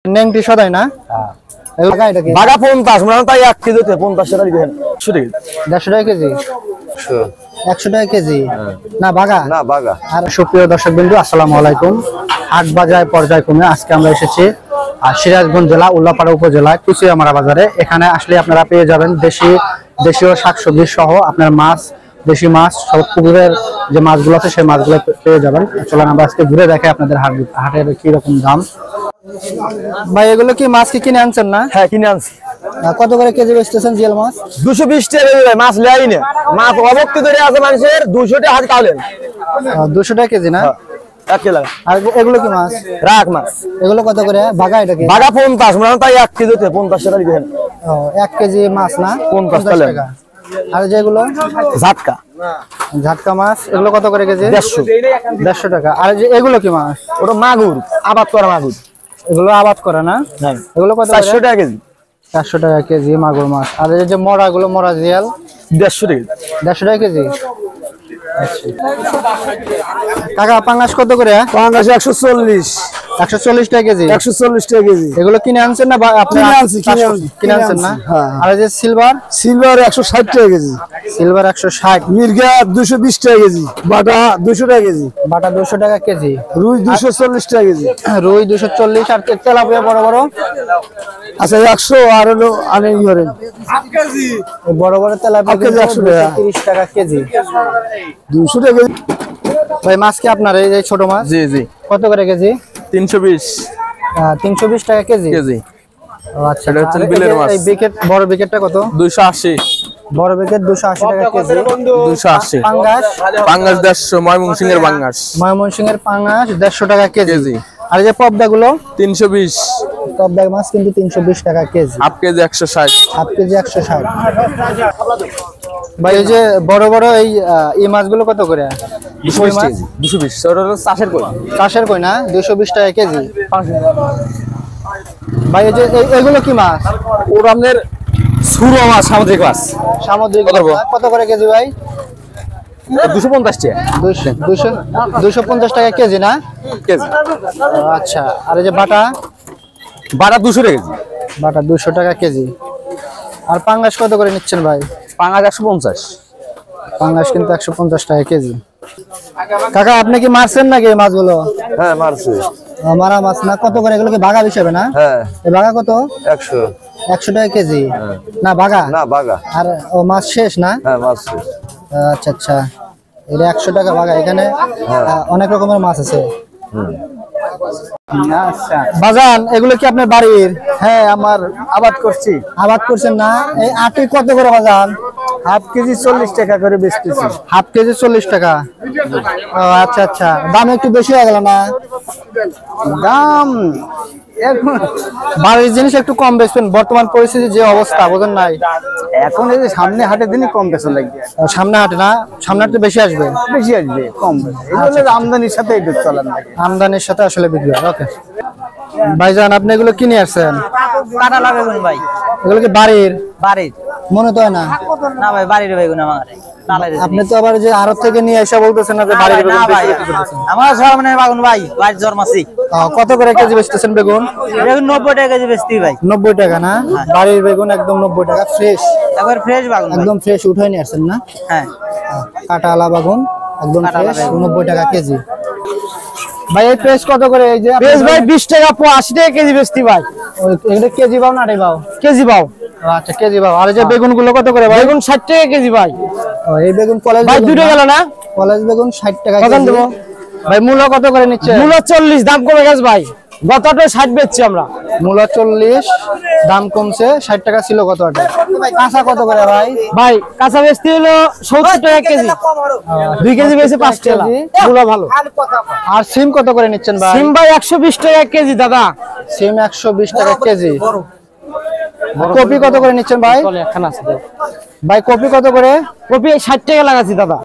নেংটি সদাই না বাগা 50 মানে তাই 1 কেজিতে 50 টাকা দিবেন 150 টাকা কেজি 100 টাকা কেজি না বাগা। আর সুপ্রিয় দর্শক বিন্দু আসসালামু আলাইকুম। হাট বাজার পর্যায়ক্রমে আজকে আমরা এসেছি সিরাজগঞ্জ জেলা উল্লাপাড়া উপজেলায় কুচিয়ামারা বাজারে। এখানে আসলে আপনারা পেয়ে যাবেন দেশীয় শাকসবজি সহ আপনার মাছ, দেশি মাছ সব পুকুরের যে মাছগুলো আছে সেই মাছগুলো পেয়ে যাবেন। চলেন আমরা আজকে ঘুরে দেখে আপনাদের হাটের কি রকম দাম। ভাই এগুলো কি মাছ কি কিনে আনছেন না? হ্যাঁ কিনে আনছি। কত করে কেজি বেচতেছেন জিয়াল মাছ? 220 টাকা মাছ লাই না, মাছ অবক্তি ধরে আছে মানুষের 200 টাকা হাতে তাহলেন 200 টাকা কেজি না? 1 কেজি। আর এগুলো কি মাছ? রাখ মাছ। এগুলো কত করে? বাগা এটা কি? বাগা 50 মানে তাই 1 কেজিতে 50 টাকা দিবেন। 1 কেজি মাছ না 50 টাকা। আর যেগুলো ঝাটকা মাছ এগুলো কত করে কেজি? 150 টাকা। আর যে এগুলো কি মাছ? ওটা মাগুর, আবাদ করা মাগুর। এগুলো আবাদ করে না? হ্যাঁ। এগুলো কত? 400 টাকা কেজি। 400 টাকা কেজি মাগুর মাছ। আর এই যে মরা জিয়াল 150 টাকা। 150 টাকা কেজি। কাকা পাঙ্গাস কত করে? পাঙ্গাস 140 টাকা কেজি। 140 টাকা কেজি। এগুলো কিনে আনছেন না আপনি? কিনে আনছেন না? আর এই যে সিলভার 160 টাকা কেজি। সিলভার 160। মির্গা 220 টাকা কেজি। বাটা 200 টাকা কেজি। বাটা 200 টাকা কেজি। রুই 240 টাকা কেজি। রুই 240। আর তেলাপিয়া বড় আচ্ছা 100 আর হলো আনে ইরে বড় তেলাপিয়া 130 টাকা কেজি। 200 টাকা কেজি। ভাই মাছ কি আপনার এই যে ছোট মাছ? জি কত করে কেজি? 320 টাকা কেজি। আচ্ছা এটা হচ্ছে বিলের মাছ। এই বড় বিকেটটা কত? 280। বড় বিকেট 280 টাকা কেজি। 280। পাঙ্গাস 150 ময়মনসিংহের পাঙ্গাস। ময়মনসিংহের পাঙ্গাস 150 টাকা কেজি। আর এই যে পদ্মাগুলো 320। পদ্মা মাছ কিন্তু 320 টাকা KG. Half KG 160। Half KG 160। ভাই এই যে বড় এই মাছগুলো কত করে? 220 ওটা হলো চাষের কই না? 220 টাকা কেজি। ভাই এই যে এগুলো কি মাছ? ওর আপনার সুরো মাছ, সামুদ্রিক মাছ। সামুদ্রিক কত করে কেজি ভাই? 250 টাকা। 250 টাকা কেজি না? কেজি। আচ্ছা। আর এই যে বাটা 200 টাকা কেজি। বাটা 200 টাকা কেজি। আর পাঙ্গাস কত করে নিচ্ছেন ভাই? পাঙ্গাস 150। পাঙ্গাস কিন্তু 150 টাকা কেজি। কাকা আপনি কি মারছেন নাকি এই মাছগুলো? হ্যাঁ মারছি। মারা মাছ না? কত করে এগুলো কি বাগা হিসেবে না? হ্যাঁ। এই বাগা কত? 100 টাকা কেজি না বাগা? না বাগা। আর ও মাছ শেষ না? হ্যাঁ মাছ শেষ। আচ্ছা এটা 100 টাকা বাগা। এখানে অনেক রকমের মাছ আছে। আচ্ছা বাজান এগুলো কি আপনার বাড়ির? হ্যাঁ আমার আবাদ করছি। আবাদ করছেন না? এই আটি কত করে বাজান? হাফ কেজি 40 টাকা করে বেচতেছি। হাফ কেজি 40 টাকা। ও আচ্ছা দাম একটু বেশি হয়ে গেল না? দাম এখন বাড়ির জিনিস একটু কম বেচবেন, বর্তমান পরিস্থিতি যে অবস্থা বোঝেন নাই। এখন এই যে সামনে হাটের দিনই কম বেচা লাগবে। সামনে হাটে না? সামনে হাটে বেশি আসবে কম আমদানির সাথে এটা চলেন না, আমদানির সাথে আসলে বিক্রি হয়। ওকে ভাইজান আপনি এগুলো কিনে আসছেন? কাটা লাগে কোন ভাই? এগুলো কি বাড়ির? বাড়ির মনে তো হয় না। না ভাই বাড়ির ভাই কোন আমার আপনি তো আবার যে আড়ত থেকে নিয়ে এসে বলতেছেন না যে বাড়ির বেগুন ভাই আমার সরমনের বাগুন ভাই বাড়ির জন্মাসি। কত করে কেজি বেচতেছেন বেগুন? বেগুন 90 টাকা কেজি বেচতি ভাই। 90 টাকা না? বাড়ির বেগুন একদম 90 টাকা ফ্রেশ, একবার ফ্রেশ বাগুন একদম ফ্রেশ উঠাই নিয়ে আসছেন না? হ্যাঁ কাটালা বাগুন একদম ফ্রেশ 90 টাকা কেজি। ভাই এই ফ্রেশ কত করে? এই যে বেশ ভাই 20 টাকা 80 টাকা কেজি বেচতি ভাই। এটা কেজি পাও না আড়াই পাও? কেজি পাও। আচ্ছা কেজি পাও। আর এই যে বেগুন গুলো কত করে ভাই? বেগুন 60 টাকা কেজি ভাই। এই বেগুন কলেজ ভাই দুটো গেল না? কলেজ বেগুন 60 টাকা কত কেজি। দেব ভাই মূলা কত করে নিচ্ছে? মূলা 40, দাম কমে গেছে ভাই। গতটা 60 বেচছি আমরা। মূলা 40, দাম কমছে, 60 টাকা ছিল গতটা। কাঁচা কত করে ভাই? ভাই কাঁচা বেচতে হলো 70 টাকা কেজি। 2 কেজি বেচে 5 টাকা। মূলা ভালো। আর সিম কত করে নিচ্ছেন ভাই? সিম ভাই 120 টাকা কেজি দাদা। সিম 120 টাকা কেজি। কপি কত করে নিচ্ছেন ভাই? ভাই কপি কত করে? কপি 60 টাকা লাগাচ্ছি দাদা।